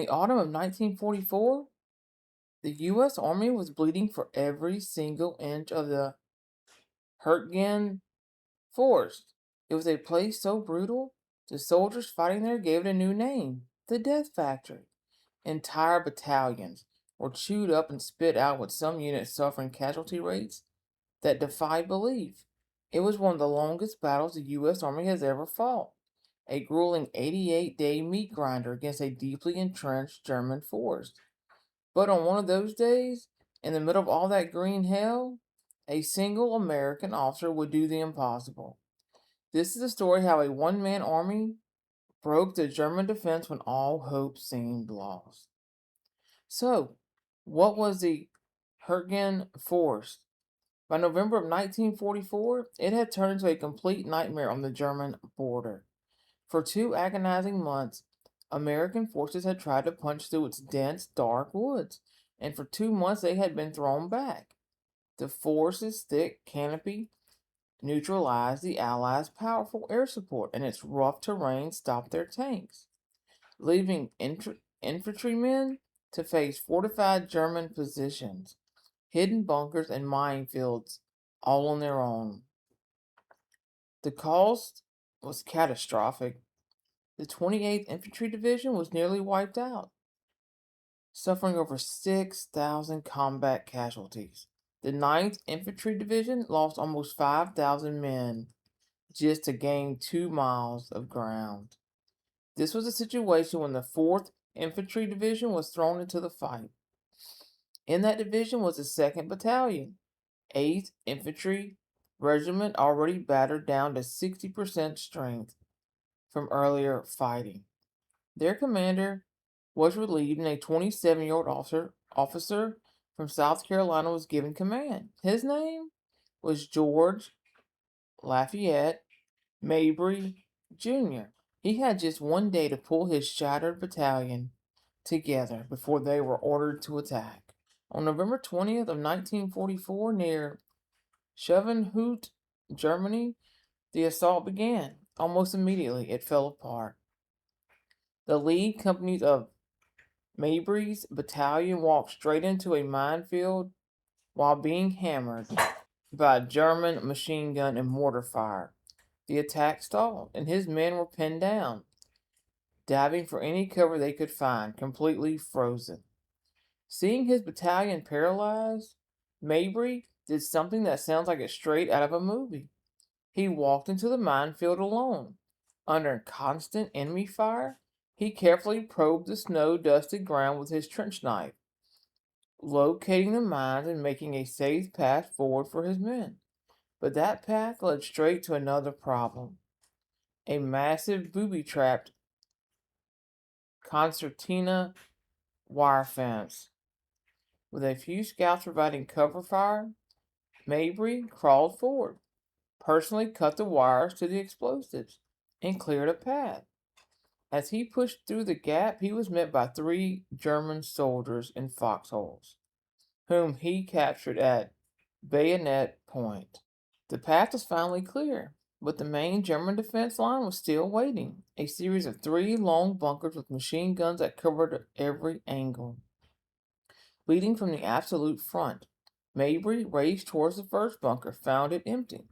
the autumn of 1944, the U.S. Army was bleeding for every single inch of the Hurtgen Forest. It was a place so brutal, the soldiers fighting there gave it a new name, the Death Factory. Entire battalions were chewed up and spit out, with some units suffering casualty rates that defied belief. It was one of the longest battles the U.S. Army has ever fought, a grueling 88-day meat grinder against a deeply entrenched German force. But on one of those days, in the middle of all that green hell, a single American officer would do the impossible. This is the story how a one-man army broke the German defense when all hope seemed lost. So, what was the Hurtgen Force? By November of 1944, it had turned into a complete nightmare on the German border. For 2 agonizing months, American forces had tried to punch through its dense, dark woods, and for 2 months they had been thrown back. The force's thick canopy neutralized the Allies' powerful air support, and its rough terrain stopped their tanks, leaving infantrymen to face fortified German positions, hidden bunkers, and minefields all on their own. The cost was catastrophic. The 28th Infantry Division was nearly wiped out, suffering over 6,000 combat casualties. The 9th Infantry Division lost almost 5,000 men just to gain 2 miles of ground. This was a situation when the 4th Infantry Division was thrown into the fight. In that division was the 2nd Battalion, 8th Infantry Regiment, already battered down to 60% strength from earlier fighting. Their commander was relieved, and a 27-year-old officer from South Carolina was given command. His name was George Lafayette Mabry Jr. He had just one day to pull his shattered battalion together before they were ordered to attack. On November 20th of 1944, near Schevenhut, Germany, the assault began. Almost immediately, it fell apart. The lead companies of Mabry's battalion walked straight into a minefield while being hammered by German machine gun and mortar fire. The attack stalled, and his men were pinned down, diving for any cover they could find, completely frozen. Seeing his battalion paralyzed, Mabry did something that sounds like it's straight out of a movie. He walked into the minefield alone. Under constant enemy fire, he carefully probed the snow-dusted ground with his trench knife, locating the mines and making a safe path forward for his men. But that path led straight to another problem. A massive booby-trapped concertina wire fence. With a few scouts providing cover fire, Mabry crawled forward, personally cut the wires to the explosives, and cleared a path. As he pushed through the gap, he was met by 3 German soldiers in foxholes, whom he captured at bayonet point. The path was finally clear, but the main German defense line was still waiting, a series of 3 long bunkers with machine guns that covered every angle. Leading from the absolute front, Mabry raced towards the first bunker, found it empty.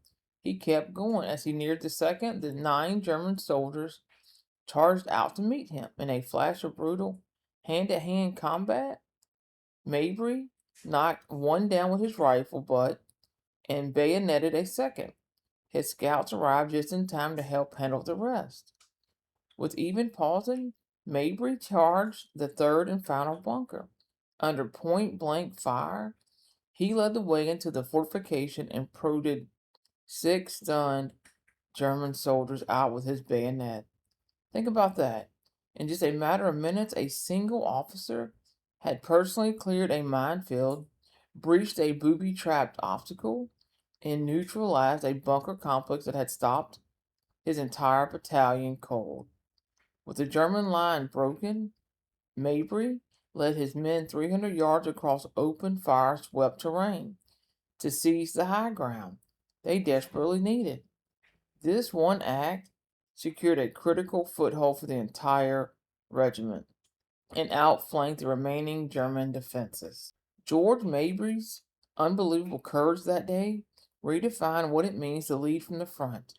He kept going. As he neared the second, the 9 German soldiers charged out to meet him. In a flash of brutal hand-to-hand combat, Mabry knocked one down with his rifle butt and bayoneted a second. His scouts arrived just in time to help handle the rest. With even pausing, Mabry charged the third and final bunker. Under point-blank fire, he led the way into the fortification and prodded 6 stunned German soldiers out with his bayonet. Think about that. In just a matter of minutes, a single officer had personally cleared a minefield, breached a booby-trapped obstacle, and neutralized a bunker complex that had stopped his entire battalion cold. With the German line broken, Mabry led his men 300 yards across open, fire-swept terrain to seize the high ground they desperately needed. This one act secured a critical foothold for the entire regiment. and outflanked the remaining German defenses. George Mabry's unbelievable courage that day redefined what it means to lead from the front.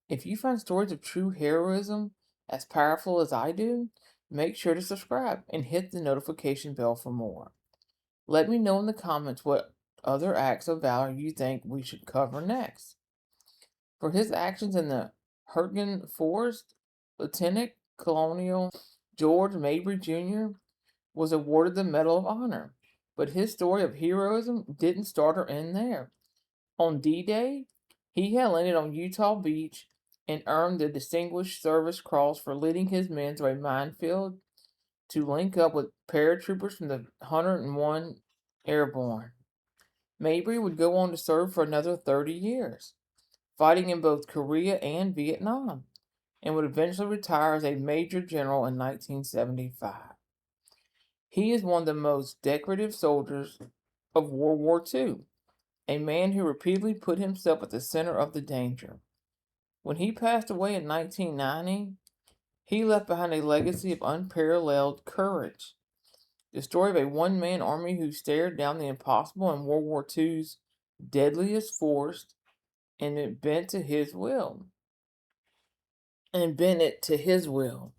If you find stories of true heroism as powerful as I do, make sure to subscribe and hit the notification bell for more. Let me know in the comments what other acts of valor you think we should cover next. For his actions in the Hurtgen Forest, Lieutenant Colonel George Mabry Jr. was awarded the Medal of Honor, but his story of heroism didn't start or end there. On D-Day, he had landed on Utah Beach and earned the Distinguished Service Cross for leading his men through a minefield to link up with paratroopers from the 101 Airborne. Mabry would go on to serve for another 30 years, fighting in both Korea and Vietnam, and would eventually retire as a Major General in 1975. He is one of the most decorative soldiers of World War II, a man who repeatedly put himself at the center of the danger. When he passed away in 1990, he left behind a legacy of unparalleled courage. The story of a one-man army who stared down the impossible in World War II's deadliest force and it bent to his will. And bent it to his will.